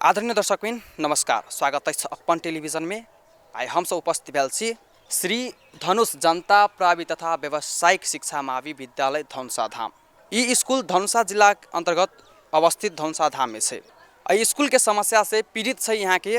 आदरणीय दर्शकबिन नमस्कार, स्वागत है अपन टेलिभिजन में। आई हम सब उपस्थित भेल छी श्री धनुष जनता प्रावि तथा व्यावसायिक शिक्षा महाविद्यालय धनुषा धाम। ये स्कूल धनुषा जिला अंतर्गत अवस्थित धनुषा धाम में है। ये स्कूल के समस्या से पीड़ित है यहाँ के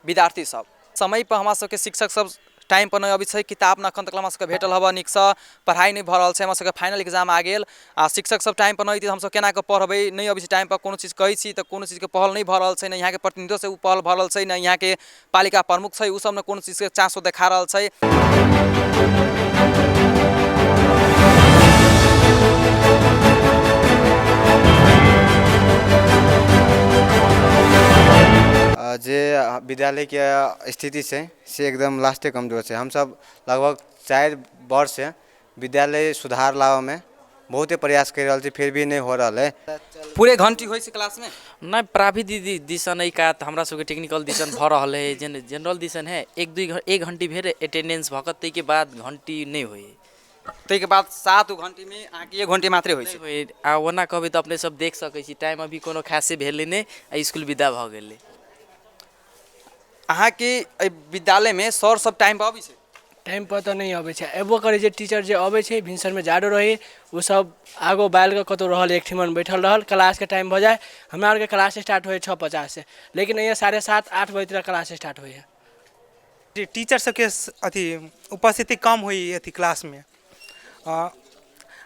विद्यार्थी सब। समय पर हमारा सबके शिक्षक सब टाइम पर नहीं अभी है, किताब न अखन तक हम सबके भेटल हब निक से, पढ़ाई नहीं भ रहा है, हम सबके फाइनल एग्जाम आ गेल आ शिक्षक सब टाइम पर नहीं थी, हम सब केना के पढ़बे नहीं अभी टाइम पर कोनो चीज कही छी तो कोनो चीज के पहल नहीं भ रहा है, नहीं यहाँ के प्रतिनिधियों से पहल भ रहा है, नहीं यहाँ के पालिका प्रमुख है उ सब ने कोनो चीज के चासो देखा रहा है। जे विद्यालय के स्थिति से एकदम लास्टे कमजोर है। हम सब लगभग 4 वर्ष से विद्यालय सुधार लावे में बहुते प्रयास कर रहा, फिर भी नहीं हो रहा है। पूरे घंटी हो क्लास में नहीं प्राविधिक दिशन एक हमरा सबके टेक्निकल दिशन भ रहा है, जनरल दिशन है एक घंटी भेर अटेंडेंस भक तै के बाद घंटी नहीं होई, तै के बाद 7 घंटी में आके 1 घंटे मात्रे होई छै। आ ओना कहबे तो अपने सब देख सकै छी टाइम अभी कोनो खासे भेले नहीं, स्कूल विदा भ गेले। अहाँ के विद्यालय में सर सब टाइम पर आबै छै? टाइम पर तो नहीं आबै छै, एबो करे जे टीचर जे आबै छै भिनसर में जाडो रहे वो सब आगो बाल के कतो रहल एक ठिमन बैठल रहल, क्लास के टाइम भ जाए हमरा आर के क्लास स्टार्ट होय 6:50 से, लेकिन ये 7:30-8 बजे तक क्लास स्टार्ट होय है। टीचर सबके अथी उपस्थिति कम हुई अथी क्लास में,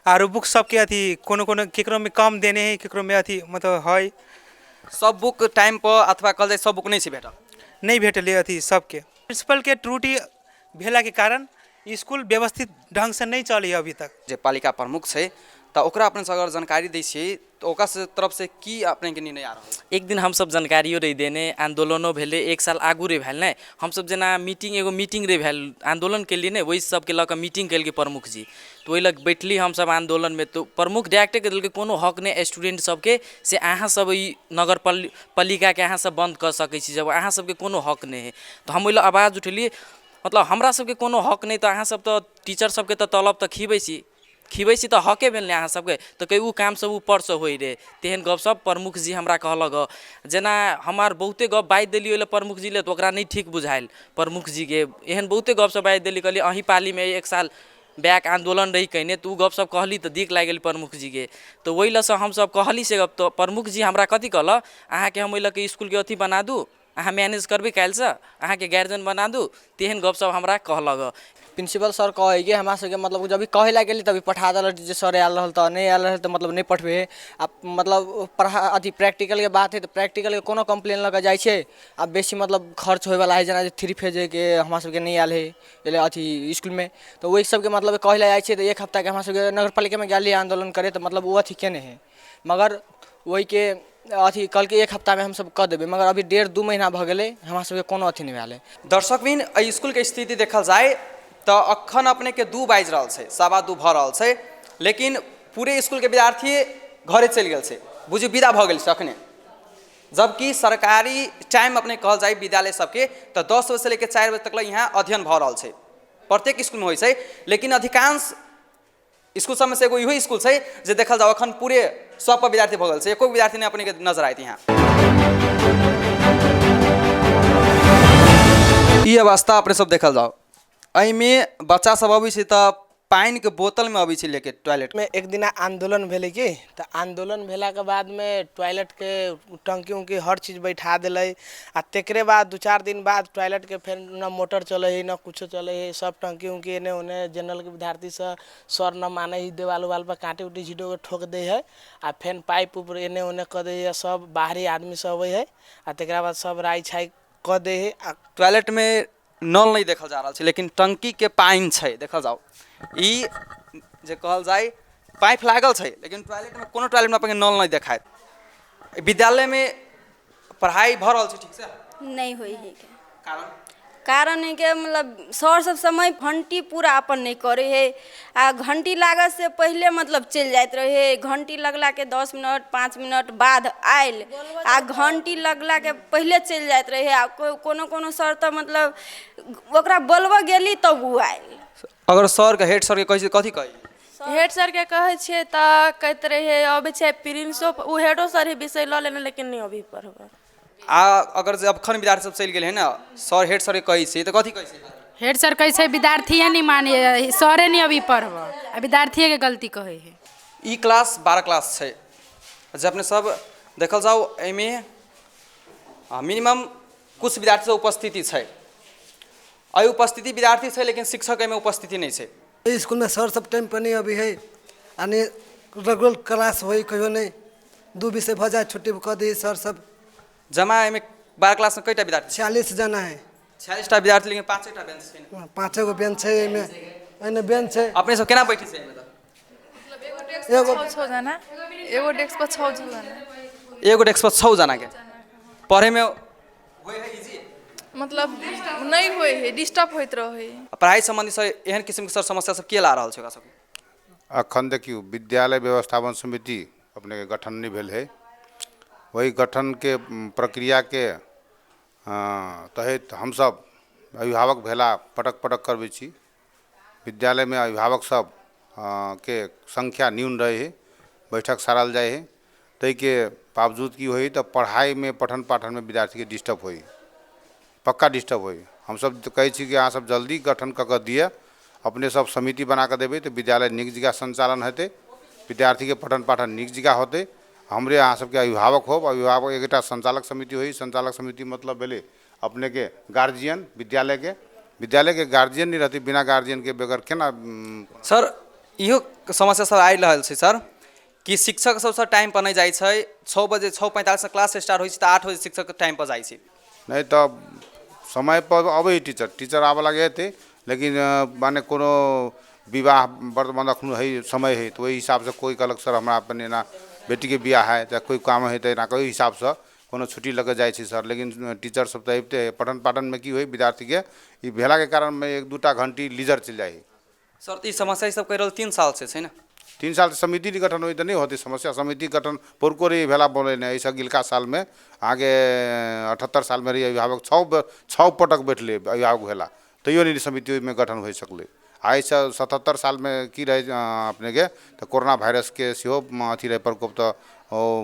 आरो बुक सबके अथी कोनो कोनो केकरो में कम देने है, केकरो में अथी मतलब है। सब बुक टाइम पर अथवा कल जाए सब बुक नहीं छै भेटल, नहीं भेटले अथी सबके। प्रिंसिपल के त्रुटि भेला के कारण स्कूल व्यवस्थित ढंग से नहीं चली अभी तक। जे पालिका प्रमुख छै तो ओकरा अपने से अगर जानकारी दै छी तो ओकरा से तरफ से की अपने के निर्णय आ रहा है? एक दिन हम सब जानकारियों रही देने, आंदोलनों भेले, एक साल आगू रे भेल नहीं, हम सब जना एगो मीटिंग रे भेल आंदोलन के लिए नहीं, वही सब के लक मीटिंग कल के प्रमुख जी, तो वही लग बैठली हम सब आंदोलन में। तो प्रमुख डायरेक्टर के दिल के कोनो हक नहीं स्टूडेंट सबके से अहाँ सब नगर पालिका के अहाँ सब बंद कर सकै छी, जब अहाँ सबके कोनो हक नहीं है। तो हम वही आवाज़ उठेलिए, मतलब हमरा सबके कोनो हक नहीं, तो अहाँ सब तो टीचर सबके तो तलब तो खीबै छी तो हके भेल अहाँ सबके, तो कई काम सब ऊपर से होई रे तेहन गप सब प्रमुख जी हमरा कहलक। जना हमार बहुते गप बाजि देली ओले प्रमुख जी ले, तो ओकरा नहीं ठीक बुझाइल प्रमुख जी के, एहन बहुते गप सब बाजि देली, कहली अही पाली में 1 साल बैक आंदोलन रही कहने, तू गप सब कहली तो दिक लाग गेल प्रमुख जी के। तो वही लसँ हम सब कहली से गप, तो प्रमुख जी हमरा कथी कहल, अहाँ के हम ओहि लऽ स्कूल के अथी बना दू, अहाँ मैनेज करबे काल्हि से, अहाँ के गार्जियन बना दू, तेहन गप सब हमरा कहलक। प्रिंसिपल सर कहे कि हमरा सबके मतलब जब कहे ला गेली तभी पठा दल, जे सर आयल रहल तो नहीं आयल रहल तो मतलब नहीं पठबे। आ मतलब पढ़ा अथी प्रैक्टिकल के बात है तो प्रैक्टिकल के कोनो कंप्लेन लगा जाए छे, अब बेसी मतलब खर्च होए वाला है, जना 3 फेज के हमरा सबके नहीं आयल है एले अथी स्कूल में, तो वही सबके मतलब कहे ला जाए छे। तो 1 हफ्ता के हमरा सबके नगर पालिका में गेली आंदोलन करे, तो मतलब वो अथी केने है, मगर वही के अथी कल के 1 हफ्ता में हम सब कर देबे, मगर अभी 1.5-2 महीना भ गेले हमरा सबके कोनो अथी नहीं भेल है। दर्शकबिन स्कूल के स्थिति देखल जाए तो अखन अपने के 2 बाजि रहा है, 2:15 भ रहा है, लेकिन पूरे स्कूल के विद्यार्थी घरे चल गए से, बुझू विदा भ गेल अखने, जबकि सरकारी टाइम अपने कहल जाए विद्यालय सबके तो 10 बजे से लेकर 4 बजे तक यहाँ अध्ययन भ रहा है, प्रत्येक स्कूल में हो, लेकिन अधिकांश स्कूल सब में से एगो इहो स्कूल है जो देखल जाओ अखन पूरे 100 पर विद्यार्थी भ गेल, एको विद्यार्थी ने अपने के नजर आयत यहाँ। ये अवस्था अपने सब देखल जाओ, में बच्चा सब अभी से तो पानी के बोतल में अभी से लेके टॉयलेट में एक दिन आंदोलन भेले कि, तो आंदोलन भेला के बाद में टॉयलेट के टंकी उनकी हर चीज़ बैठा दिले, आ तेकरे बाद 2-4 दिन बाद टॉयलेट के फिर न मोटर चले है न कुछ चले है, सब टंकी उनकी एने उन्हें जनरल के विद्यार्थी से सर न माने ही देवाल उवाल पर कांटे उटी झीटो के ठोक दे है, आ फिर पाइप ऊपर एने उन्हें कर दे है, सब बाहरी आदमी सब अवे है, आ तेकरा बाद सब राई छाई कर दे है। टॉयलेट में नल नहीं देखल जा रहा है, लेकिन टंकी के पानी है देखल जाओ, ई जे कहल जाए पाइप लागल है, लेकिन टॉयलेट में कोनो टॉयलेट में अपने नल नहीं देखाए। विद्यालय में पढ़ाई भ रहा है ठीक से नहीं हुई है के कारण कारण है के मतलब सर सब समय घंटी पूरा अपन नहीं करे है, आ घंटी लागत से पहले मतलब चल जाते रहे, घंटी लगला के 10 मिनट 5 मिनट बाद आयल, आ घंटी लगला के पहले चल जाते रहे, आ कोनो कोनो सर तो मतलब ओकरा बोलबो गेली तब वो आयल। अगर सर के हेड सर के कही कथी कही, हेड सर के कहे छे त कहते रहे अबे छे प्रिंसिपल उ हेडो सर ही विषय ल लेने, लेकिन नहीं अभी पढ़बा अगर जे अखन विद्यार्थी सब चलि गेल है ना, सर हेड सर के कहै छै तऽ कथी कहै छै? हेड सर कहै छै विद्यार्थिए नहीं माने, सरे नहीं अभी पढ़ब, आ विद्यार्थिए के गलती कहे है। ई क्लास 12 क्लास छै, जे अपने सब देखल जाओ एहिमे मिनिमम कुछ विद्यार्थी सब उपस्थिति छै। एहि उपस्थिति विद्यार्थी छै लेकिन शिक्षक एहिमे उपस्थिति नहीं छै। स्कूल में सर सब टाइम पर नहीं अभी है, यानी रेगुलर क्लास हो कहियो नहीं, 2 विषय भ जाए छुट्टी कर दी सर सब। जमा एहिमे 12 क्लास में कईटा विद्यार्थी? 46 जना है। 46 टा विद्यार्थी लेकिन 5 टा बेंच छै। 5 गो बेंच है, एने बेंच है। अपने सब केना बैठी छै एहिमे? एगो जना, एगो डेस्क पर 6 जना, एगो डेस्क पर 6 जना के पढ़े में होय है इजी? मतलब नहीं होए है, डिस्टर्ब होइत रहे है। पढ़ाई संबंधी सर एहन किस्म के सर समस्या सब के ला रहल छै ओकरा सब? अखन देखियो विद्यालय व्यवस्थापन समिति अपने के गठन नहीं भेल है। वही गठन के प्रक्रिया के तहत हम सब अभिभावक भेला पटक पटक करबै छी। विद्यालय में अभिभावक सब के संख्या न्यून रहे है, बैठक सारल जाए है, तै के बावजूद की होई तो पढ़ाई में पठन पाठन में विद्यार्थी के डिस्टर्ब होई, पक्का डिस्टर्ब होई। हम सब कहै छी कि अहाँ सब जल्दी गठन कऽ दिए, अपने सब समिति बना के देबै तो विद्यालय नीक जगह संचालन हेतै, विद्यार्थी के पठन पाठन नीक जगह होतै। हमरे अहाँ सबके अभिभावक हो, अभिभावक एकटा संचालक समिति होई। संचालक समिति मतलब भेले अपने के गार्जियन, विद्यालय के गार्जियन नहीं रहती, बिना गार्जियन के बगैर केना? सर इहो समस्या सब आइ रहल छै सर कि शिक्षक सब सर टाइम पर नहीं जाइ छै। 6 बजे 6:45 से क्लास स्टार्ट होइ छै तऽ 8 बजे शिक्षक टाइम पर जाइ छै। नहीं तो समय पर अबै टीचर आबऽ लगे थे, लेकिन माने कोनो विवाह वर्तमान अखन है समय है तो वही हिसाब से कोई कहलक सर हमरा अपने ना बेटी के बियाह है तो कोई काम है तो ना कोई हिसाब से कोनो छुट्टी लगे जाए छै सर। लेकिन टीचर सब तो अबिते पठन पाठन में की होई विद्यार्थी के ई भेला के कारण में 1-2 घंटी लीजर चल जाए। सर ई समस्या सब कह रहल 3 साल से छै ना? 3 साल समिति गठन हुई तो नहीं होती समस्या। समिति गठन पुरको रही भेला बोले नहीं, ऐसा गिलका साल में आगे 78 साल में रही अभिभावक 6 पटक बैठले अभिभावक भेला तैयो नहीं समिति में गठन हो सकले। ऐसा 77 साल में की रहे अपने के तो कोरोना वायरस के सेहो अथी रहे प्रकोप, तो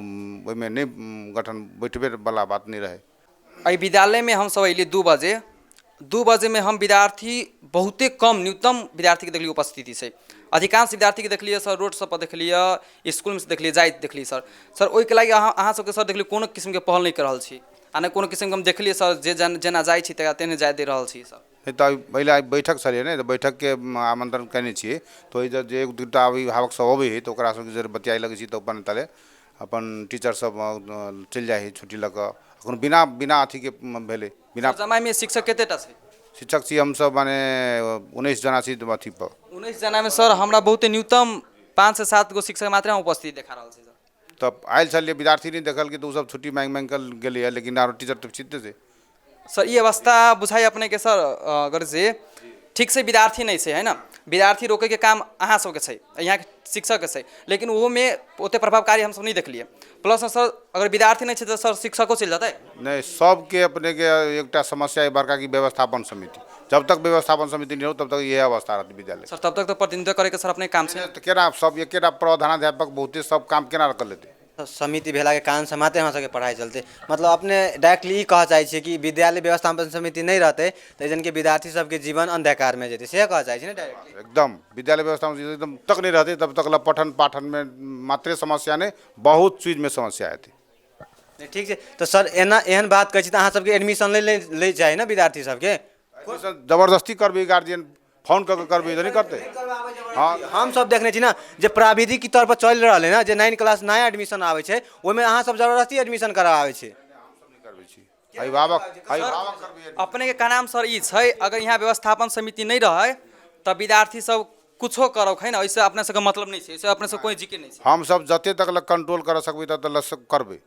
में नहीं गठन बैठबे वाला बात नहीं रहे। एहि विद्यालय में हम सब अइली 2 बजे में हम विद्यार्थी बहुते कम न्यूनतम विद्यार्थी के देखलिए उपस्थिति से। अधिकांश विद्यार्थी के देखलिए सर रोड सब पर देखलिए, स्कूल में देखलिए जाइत देखलिए सर ओहि के लागि अहाँ सबके सर देखलिए कोनो किस्म के पहल नहीं कर रहल छी, आ नहीं कोनो किस्म के हम देखलिए सर जे जेना जाइ छी तेने जाय दे रहल छी सर। नहीं तो पहले बैठक छलिए नहीं तो बैठक के आमंत्रण करने छी तो इधर जे 1-2 अभिभावक सब अबै है तो ओकरा सब जर बतियाई लगे छी तो अपन तले अपन टीचर सब चल जाए है छुट्टी लग अखन बिना अथी के भेले बिना। जमाई में शिक्षक केतेटा छै? शिक्षक छी हम सब माने 19 जना छी अथी पर। 19 जना में सर हमरा बहुत न्यूनतम 5 से 7 गो शिक्षक मात्र उपस्थिति देखा रहल छै सर। तब आयल छलिए विद्यार्थी नहीं देखल कि तो सब छुट्टी मांग कर गेले है, लेकिन आरो टीचर तो चित्ते से सर ये अवस्था बुझाई अपने के सर अगर से ठीक से विद्यार्थी नहीं से है ना, विद्यार्थी रोके के काम अहाँ सबके छै, यहाँ के शिक्षक के छै, लेकिन वो में ओते प्रभावकारी हम सब नहीं देखलिए। प्लस सर अगर विद्यार्थी नहीं छै तो सर शिक्षको चल जाता है नहीं। सबके अपने के एक समस्या है बड़का की व्यवस्थापन समिति, जब तक व्यवस्थापन समिति नहीं हो तब तक यह अवस्था रहती विद्यालय सर। तब तक तो प्रतिनिधित्व करे के सर अपने काम से तो केना सब एक प्रधानाध्यापक बहुते सब काम केना कर लेते। समिति भेला के कारण से मात्र हमरा सबके पढ़ाई चलते, मतलब अपने डायरेक्टली कह चाहे छी कि विद्यालय व्यवस्थापन समिति नहीं रहते तो जन के विद्यार्थी सबके जीवन अंधकार में जेते, से कह चाहे छी ना डायरेक्टली। एकदम विद्यालय व्यवस्थापन समिति एकदम तक नहीं रहते तब तक पठन पाठन में मात्र समस्या नहीं बहुत चीज में समस्या आती। ठीक है तो सर एहन बात कहे छी तो अहाँ सबके एडमिशन ले जाए ना विद्यार्थी सबके, जबरदस्ती करबी गार्जियन फोन करबी तो नहीं करते। हाँ हम सब देखने छी ना जे प्राविधिक की तौर पर चल रहा है ना, जे 9 क्लास नया एडमिशन आवे छे ओमे अहाँ सब जबरदस्ती एडमिशन करावे छे। अपने के नाम सर ई छै अगर यहाँ व्यवस्थापन समिति नहीं रहे तब विद्यार्थी सब कुछो करो है ना, ऐसे अपने सबके मतलब नहीं है, अपने सब कोई जिके नहीं है। हम सब जते तक कंट्रोल कर सकबी तब करबे,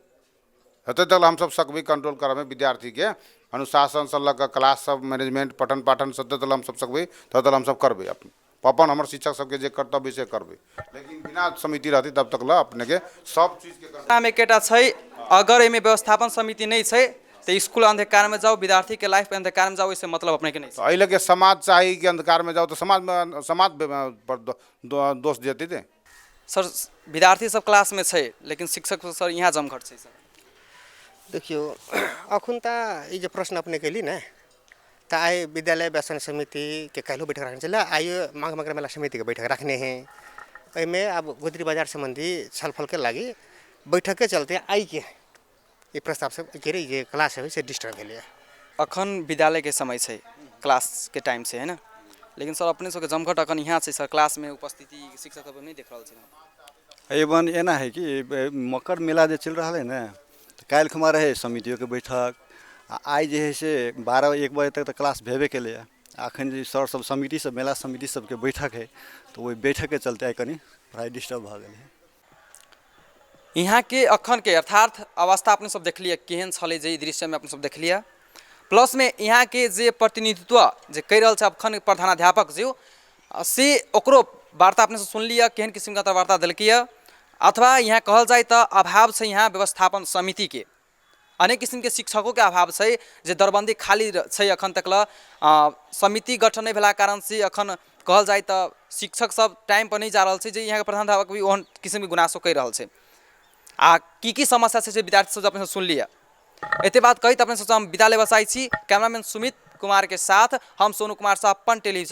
हते तक हम सब सकबी कंट्रोल करबे विद्यार्थी के अनुशासन से लग क्लास सब मैनेजमेंट पठन पाठन सब तक हम सब सकबे तब तक हम सब करबे अपन हमर शिक्षक सबके जे कर्तव्य से करबे, लेकिन बिना समिति रहती तब तक अपने के सब चीज के नाम एकेटा छै अगर एमे व्यवस्थापन समिति नहीं छै तो स्कूल अंधकार में जाओ, विद्यार्थी के लाइफ में अंधकार में जाओ, इससे मतलब अपने के नहीं तो लगे समाज चाहिए कि अंधकार में जाओ तो समाज पर दोष देते थे सर। विद्यार्थी सब क्लास में छै लेकिन शिक्षक सर यहाँ जमघट छै सर। देखियो अखुन ता ये जो प्रश्न अपने कैली ना तो आए विद्यालय व्यसन समिति के कहलो बैठक रखने चला आइए मांग मकर मेला समिति के बैठक रखने हैं में अब गुदरी बाजार संबंधी छलफल के लगी बैठक के चलते आई के ये प्रस्ताव से के ये क्लास है से डिस्टर्ब भेल अखन विद्यालय के समय है, क्लास के टाइम से है ना, लेकिन सर अपने सबके जमघट अखन यहाँ से सर क्लास में उपस्थिति शिक्षक सब नहीं देख रहा है। एवं एना है कि मकर मेला जो चल रहा है ना, तो काल खुमा रहे समितियों के बैठक आई जे है से 12-1 बजे तक तो क्लास भेबे के लिए अखन जो सर सब समिति सब मेला समिति सबके बैठक है, तो वही बैठक के चलते आई कनी पढ़ाई डिस्टर्ब भ गए। यहाँ के अखन के अर्थात अवस्था अपने सब देख लिया केहन छले जे दृश्य में अपने सब देख लिया, प्लस में यहाँ के जे प्रतिनिधित्व जे कर रहा है अखन प्रधानाध्यापक जो से ओकरो वार्ता अपने से सुन लिया केहन किस्म का वार्ता दिल्की अथवा यहाँ कहल जाए तो अभाव से यहाँ व्यवस्थापन समिति के अनेक किस्म के शिक्षकों के अभाव से जे दरबंदी खाली है अखन तक समिति गठन नहीं भेला कारण से अखन कहल जाए तो शिक्षक सब टाइम पर नहीं जा रहा है, यहाँ के प्रधानाध्यापक भी ओहन किस्म के गुनासो कर रहा है आ की समस्या से विद्यार्थी सब अपने सुन लिया। एते बात कही तो अपने सोचा हम विद्यालय बसाई छी। कैमरामैन सुमित कुमार के साथ हम सोनू कुमार साहब अपन टेलीविजन।